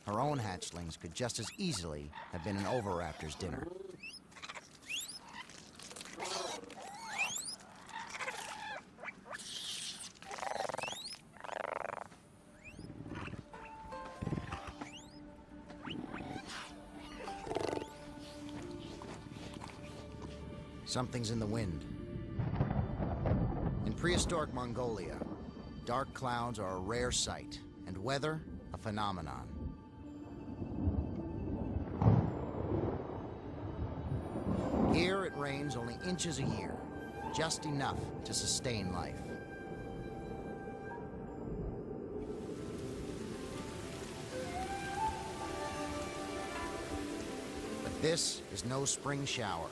her own hatchlings could just as easily have been an oviraptor's dinner. Something's in the wind. In prehistoric Mongolia, dark clouds are a rare sight, and weather a phenomenon. Here it rains only inches a year, just enough to sustain life. But this is no spring shower.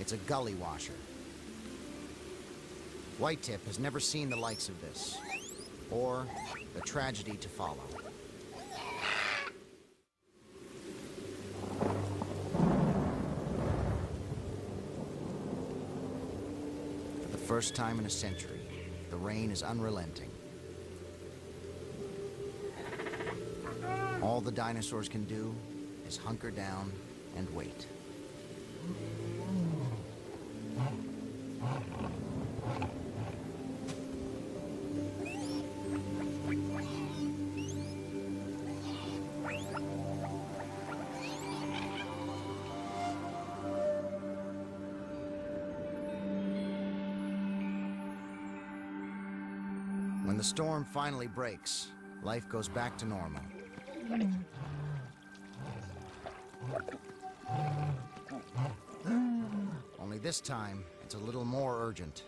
It's a gully washer. Whitetip has never seen the likes of this, or the tragedy to follow. For the first time in a century, the rain is unrelenting. All the dinosaurs can do is hunker down and wait. When the storm finally breaks, life goes back to normal. Only this time, it's a little more urgent,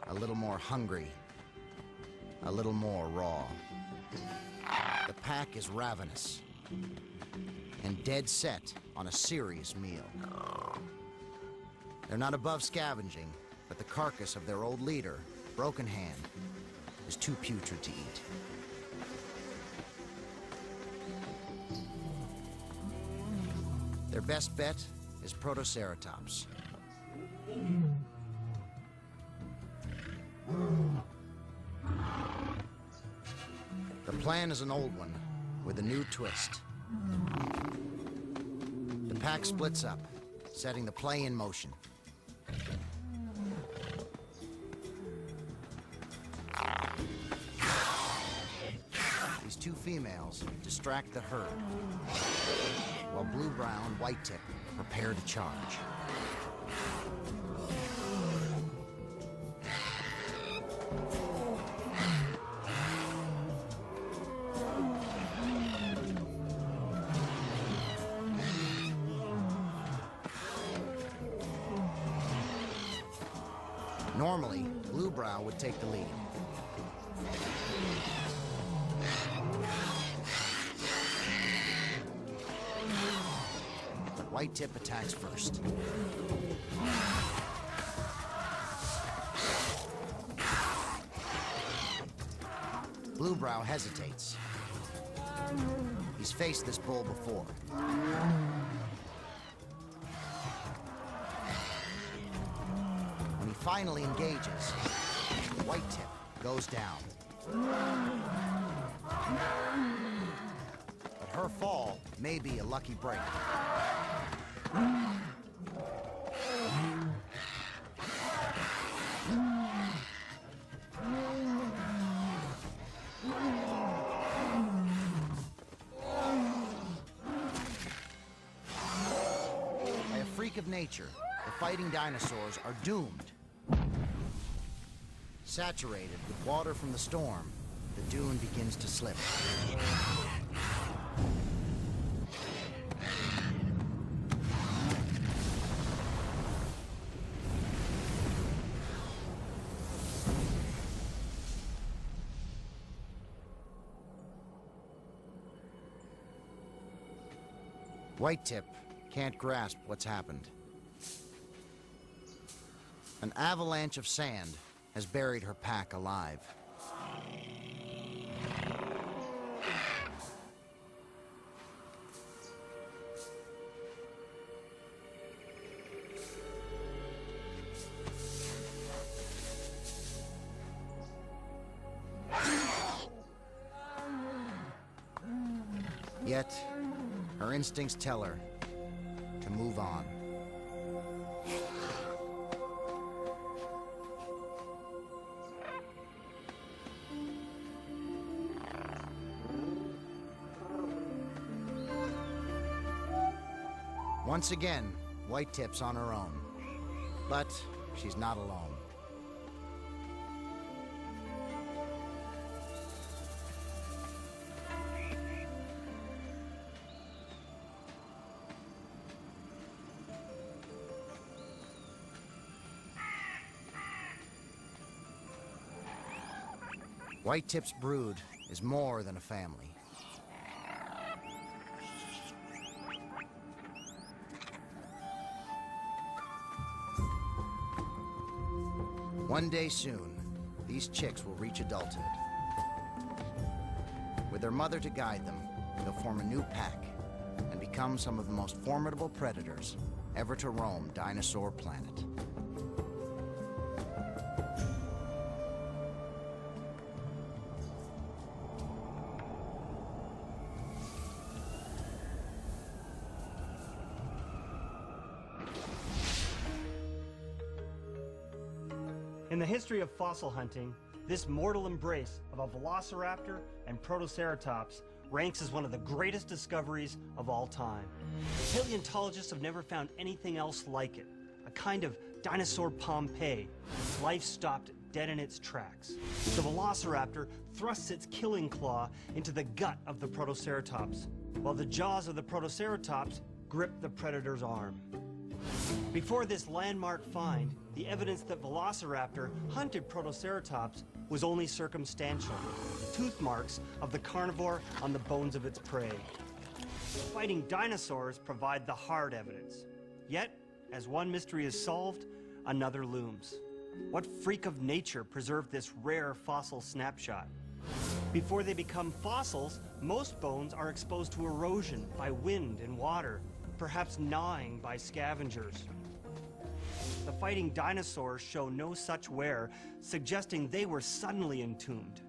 a little more hungry, a little more raw. The pack is ravenous and dead set on a serious meal. They're not above scavenging, but the carcass of their old leader, Broken Hand, is too putrid to eat. Their best bet is Protoceratops. The plan is an old one, with a new twist. The pack splits up, setting the play in motion. These two females distract the herd, while blue-brown and white-tip prepare to charge. Normally, Bluebrow would take the lead. But White-tip attacks first. Bluebrow hesitates. He's faced this bull before. When he finally engages, White-tip goes down. But her fall may be a lucky break. By a freak of nature, the fighting dinosaurs are doomed. Saturated with water from the storm, the dune begins to slip. White-tip can't grasp what's happened. An avalanche of sand has buried her pack alive. Yet, her instincts tell her to move on. Once again, White Tip's on her own. But she's not alone. White Tip's brood is more than a family. One day soon, these chicks will reach adulthood. With their mother to guide them, they'll form a new pack and become some of the most formidable predators ever to roam Dinosaur Planet. In the history of fossil hunting, this mortal embrace of a velociraptor and protoceratops ranks as one of the greatest discoveries of all time. Paleontologists have never found anything else like it, a kind of dinosaur Pompeii. Life stopped dead in its tracks. The velociraptor thrusts its killing claw into the gut of the protoceratops, while the jaws of the protoceratops grip the predator's arm. Before this landmark find, the evidence that Velociraptor hunted Protoceratops was only circumstantial, tooth marks of the carnivore on the bones of its prey. Fighting dinosaurs provide the hard evidence. Yet, as one mystery is solved, another looms. What freak of nature preserved this rare fossil snapshot? Before they become fossils, most bones are exposed to erosion by wind and water, perhaps gnawing by scavengers. The fighting dinosaurs show no such wear, suggesting they were suddenly entombed.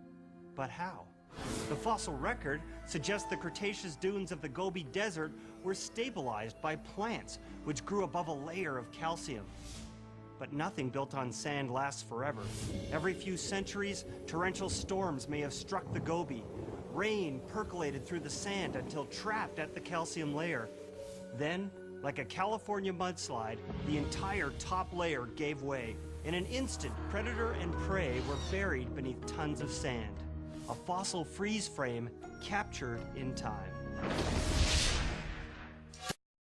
But how? The fossil record suggests the Cretaceous dunes of the Gobi Desert were stabilized by plants, which grew above a layer of calcium. But nothing built on sand lasts forever. Every few centuries, torrential storms may have struck the Gobi. Rain percolated through the sand until trapped at the calcium layer. Then, like a California mudslide, the entire top layer gave way. In an instant, predator and prey were buried beneath tons of sand. A fossil freeze frame captured in time.